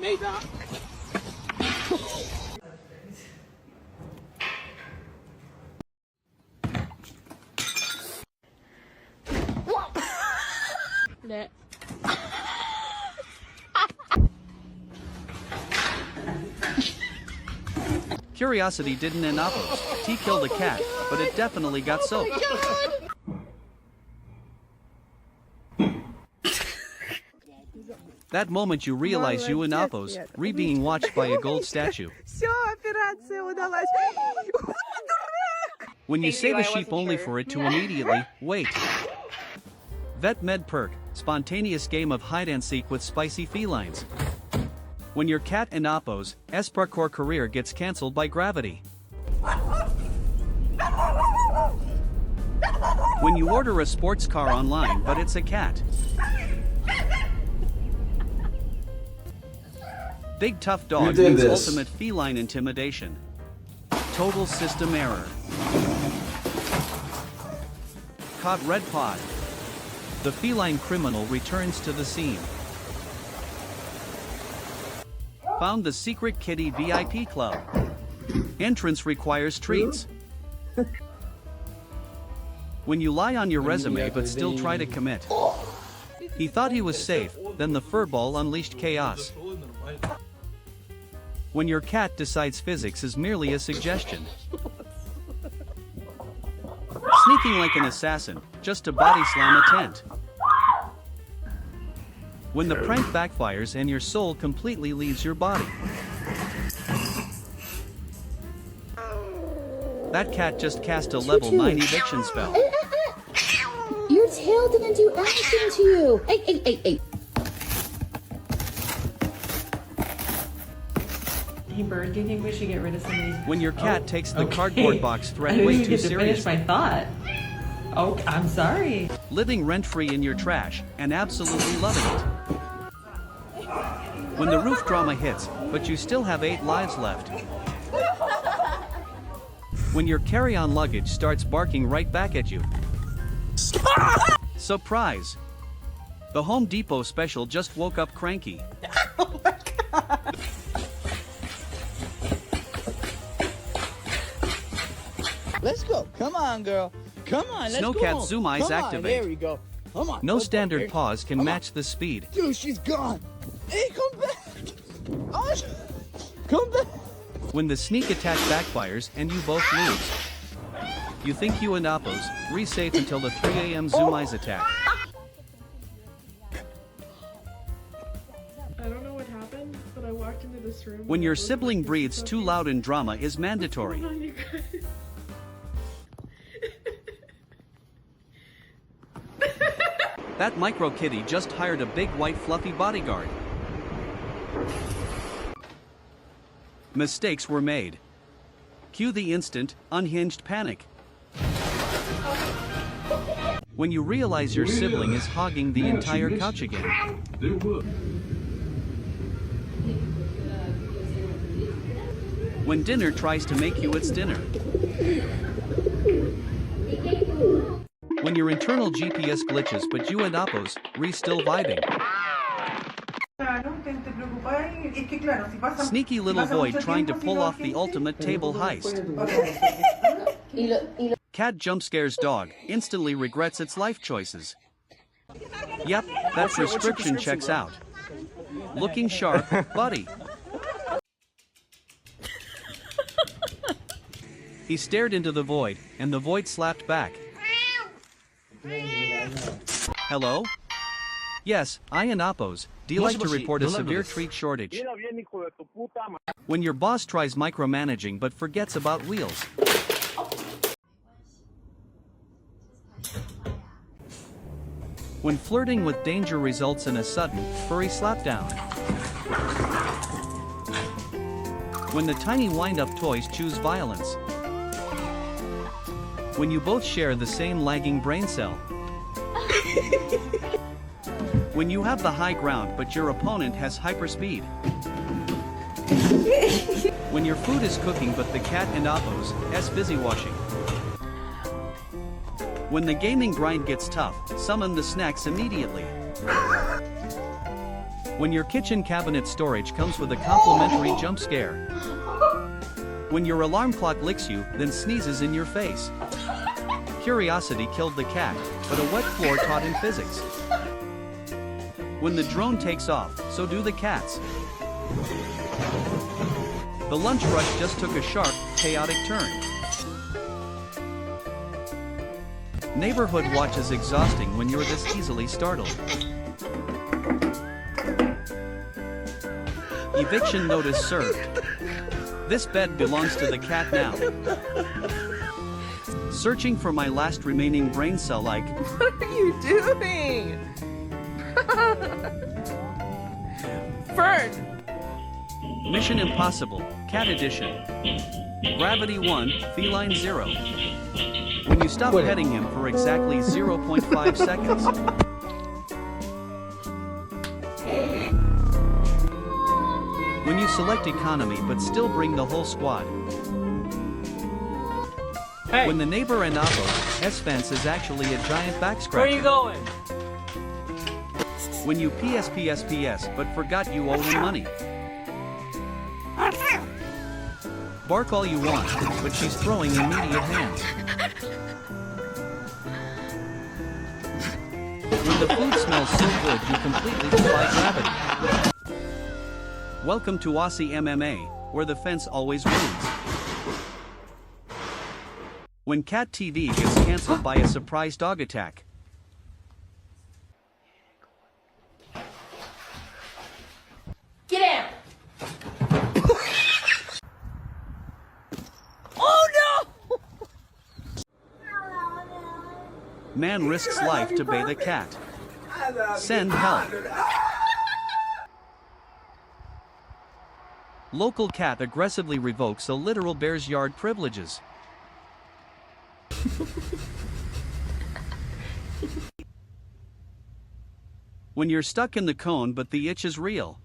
Hey, Doc. That. Curiosity didn't end Apples. T killed a cat, but it definitely got soaked. That moment you realize you and Apples being watched by a gold statue. When you save a sheep only for it to immediately wait. Vet Med Perk, spontaneous game of hide and seek with spicy felines. When your cat and Appo's parkour career gets cancelled by gravity. When you order a sports car online but it's a cat. Big tough dog means ultimate feline intimidation. Total system error. Caught red pod. The feline criminal returns to the scene. Found the secret kitty VIP club. Entrance requires treats. When you lie on your resume but still try to commit. He thought he was safe, then the furball unleashed chaos. When your cat decides physics is merely a suggestion. Sneaking like an assassin, just to body slam a tent. When the prank backfires and your soul completely leaves your body. That cat just cast a level 9 eviction spell. Your tail didn't do anything to you. Hey. Hey Bird, do you think we should get rid of some of these? When your cat takes the cardboard box threat way too seriously. I didn't get to finish my thought. Oh, I'm sorry. Living rent-free in your trash and absolutely loving it. When the roof drama hits, but you still have 8 lives left. When your carry-on luggage starts barking right back at you. Surprise! The Home Depot special just woke up cranky. Oh my God. Let's go. Come on, girl. Come on, let's go. Snowcat zoom eyes activate. There we go. Come on. No standard pause can match the speed. Dude, she's gone. Hey, come back. Oh, come back. When the sneak attack backfires and you both lose. You think you and Appos resafe until the 3 a.m. zoom eyes attack. I don't know what happened, but I walked into this room. When your sibling breathes too loud and drama is mandatory. Hold on, you guys. That micro kitty just hired a big white fluffy bodyguard. Mistakes were made. Cue the instant, unhinged panic. When you realize your sibling is hogging the entire couch again. When dinner tries to make you its dinner. When your internal GPS glitches but you and Appos still vibing. Sneaky little void trying to pull off the ultimate table heist. Cat jump scares dog, instantly regrets its life choices. Yep, that prescription checks out. Looking sharp, buddy. He stared into the void, and the void slapped back. Hello? Yes, I and Appos. Do you like to report a severe treat shortage? When your boss tries micromanaging but forgets about wheels. When flirting with danger results in a sudden, furry slapdown. When the tiny wind-up toys choose violence. When you both share the same lagging brain cell. When you have the high ground but your opponent has hyperspeed. When your food is cooking but the cat and Appos busy washing. When the gaming grind gets tough, summon the snacks immediately. When your kitchen cabinet storage comes with a complimentary jump scare. When your alarm clock licks you, then sneezes in your face. Curiosity killed the cat, but a wet floor taught him physics. When the drone takes off, so do the cats. The lunch rush just took a sharp, chaotic turn. Neighborhood watch is exhausting when you're this easily startled. Eviction notice served. This bed belongs to the cat now. Searching for my last remaining brain cell like... What are you doing? Fern! Mission Impossible, Cat Edition. Gravity 1, Feline 0. When you stop petting him for exactly 0.5 seconds. When you select economy but still bring the whole squad. Hey, When the neighbor and Oppo, S-Fence is actually a giant back where are you scratcher. going? When you PS but forgot you owe him money. Bark all you want, but she's throwing immediate hands. When the food smells so good you completely defy gravity. Welcome to Aussie MMA, where the fence always wins. When Cat TV gets cancelled by a surprise dog attack. Get out! Man risks life to bathe a cat. Send help. Local cat aggressively revokes a literal bear's yard privileges. When you're stuck in the cone but the itch is real.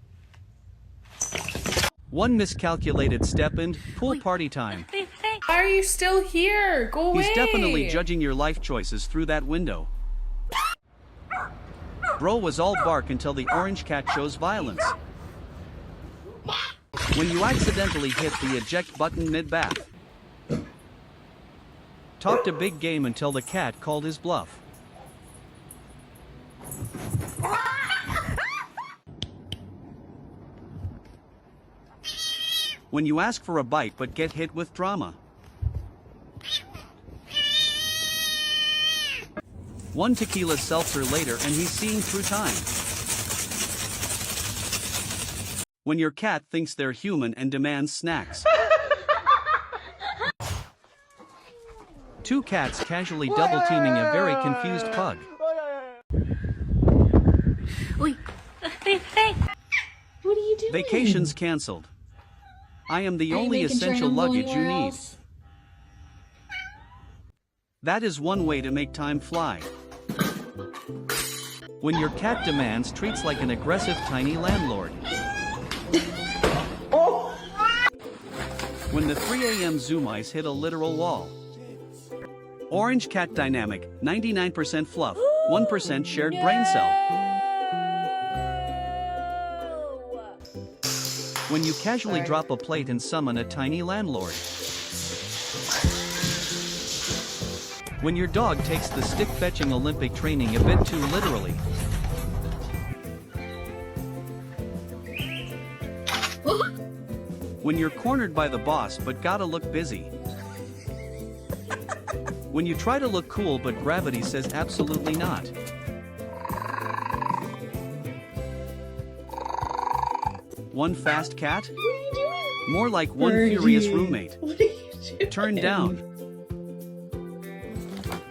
One miscalculated step and pool party time. Why are you still here? Go away. He's definitely judging your life choices through that window. Bro was all bark until the orange cat shows violence. When you accidentally hit the eject button mid-bath. Talked a big game until the cat called his bluff. When you ask for a bite but get hit with drama. One tequila seltzer later and he's seeing through time. When your cat thinks they're human and demands snacks. Two cats casually double-teaming a very confused pug. What are you doing? Vacations cancelled. I am the Are you only making sure I essential don't go luggage you anywhere need. else? That is one way to make time fly. When your cat demands treats like an aggressive tiny landlord. When the 3 a.m. Zoom ice hit a literal wall. Orange cat dynamic, 99% fluff, 1% shared brain cell. When you casually drop a plate and summon a tiny landlord. When your dog takes the stick-fetching Olympic training a bit too literally. When you're cornered by the boss but gotta look busy. When you try to look cool but gravity says absolutely not. One fast cat? More like one furious roommate. What are you doing? Turned down.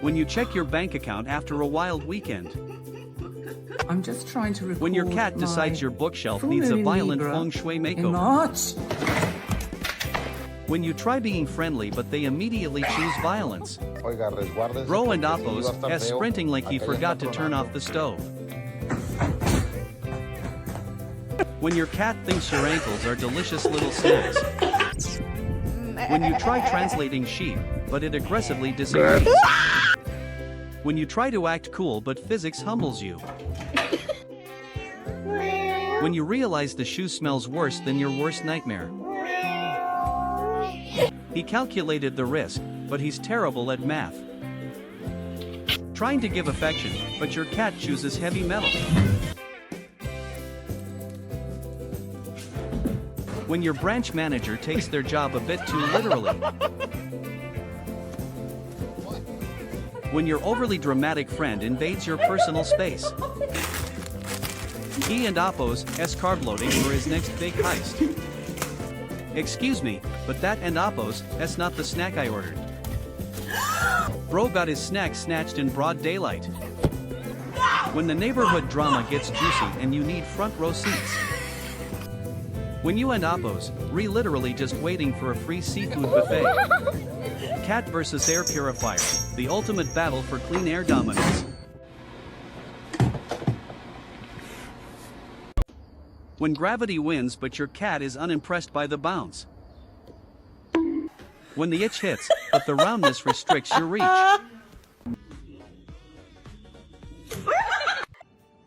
When you check your bank account after a wild weekend. I'm just trying to record When your cat decides your bookshelf needs a violent feng shui makeover. Not. When you try being friendly but they immediately choose violence. Bro and Appos is sprinting like he forgot to turn off the stove. When your cat thinks your ankles are delicious little snacks. When you try translating sheep, but it aggressively disagrees. When you try to act cool but physics humbles you. When you realize the shoe smells worse than your worst nightmare. He calculated the risk, but he's terrible at math. Trying to give affection, but your cat chooses heavy metal. When your branch manager takes their job a bit too literally. When your overly dramatic friend invades your personal space. He and Appo's carb loading for his next big heist. Excuse me, but that and Appo's not the snack I ordered. Bro got his snack snatched in broad daylight. When the neighborhood drama gets juicy and you need front row seats. When you and Appo's literally just waiting for a free seafood buffet. Cat versus air purifier, the ultimate battle for clean air dominance. When gravity wins but your cat is unimpressed by the bounce. When the itch hits, but the roundness restricts your reach.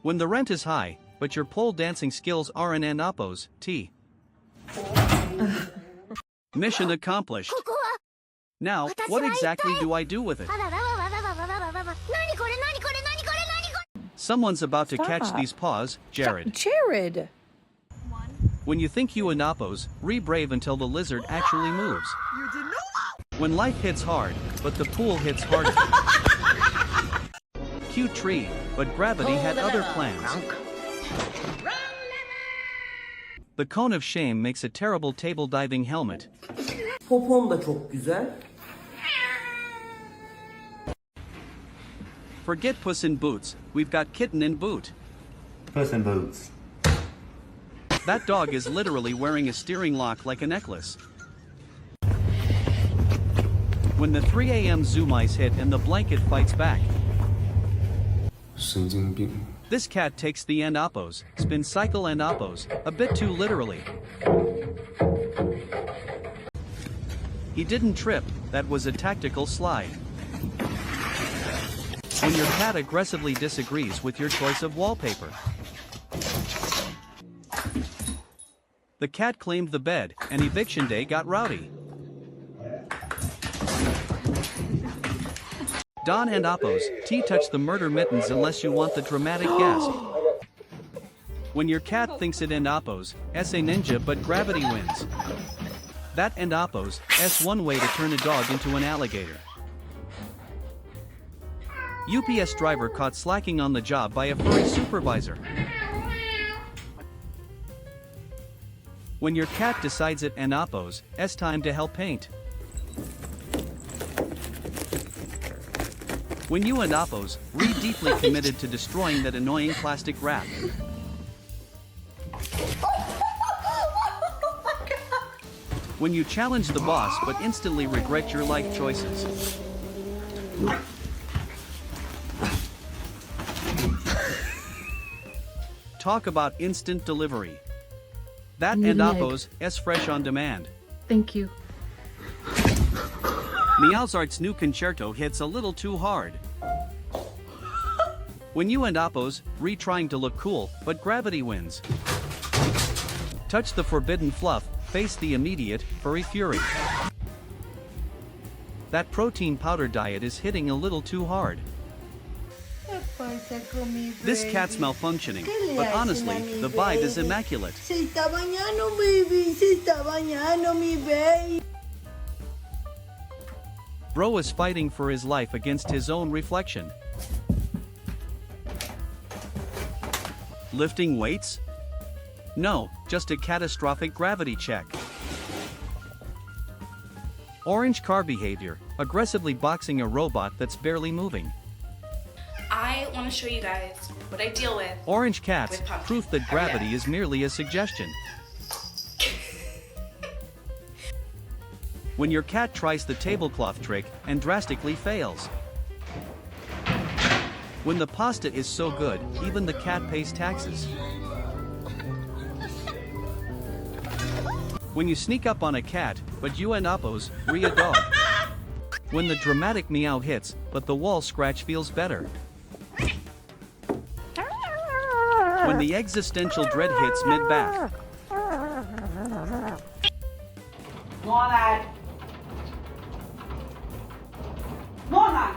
When the rent is high, but your pole dancing skills are an Appo's T. Mission accomplished. Now, what exactly do I do with it? Someone's about to catch these paws, Jared. Jared! When you think you and Appo's brave until the lizard actually moves. When life hits hard, but the pool hits harder. Cute tree, but gravity had other plans. The cone of shame makes a terrible table diving helmet. Popom da çok güzel. Forget Puss in Boots, we've got Kitten in Boot. Puss in Boots. That dog is literally wearing a steering lock like a necklace. When the 3 a.m. zoo mice hit and the blanket fights back. 神经病. This cat takes the Appo's, spin cycle Appo's, a bit too literally. He didn't trip, that was a tactical slide. When your cat aggressively disagrees with your choice of wallpaper. The cat claimed the bed, and eviction day got rowdy. Don and Appo's touch the murder mittens unless you want the dramatic gasp. When your cat thinks it and Appo's a ninja but gravity wins. That and Appo's one way to turn a dog into an alligator. UPS driver caught slacking on the job by a furry supervisor. When your cat decides it and Appo's time to help paint. When you and Appo's deeply committed to destroying that annoying plastic wrap. When you challenge the boss but instantly regret your life choices. Talk about instant delivery. That and Appo's fresh on demand. Thank you. Meowsart's new concerto hits a little too hard. When you and Appo's trying to look cool, but gravity wins. Touch the forbidden fluff, face the immediate furry fury. That protein powder diet is hitting a little too hard. This cat's malfunctioning, but honestly, the vibe is immaculate. Se está bañando, baby. Se está bañando, mi baby. Bro is fighting for his life against his own reflection. Lifting weights? No, just a catastrophic gravity check. Orange car behavior, aggressively boxing a robot that's barely moving. I want to show you guys what I deal with. Orange cats, with pumpkin. proof that gravity is merely a suggestion. When your cat tries the tablecloth trick and drastically fails. When the pasta is so good, even the cat pays taxes. When you sneak up on a cat, but you and Appo's a dog. When the dramatic meow hits, but the wall scratch feels better. when the existential dread hits mid-back. Normal. Normal.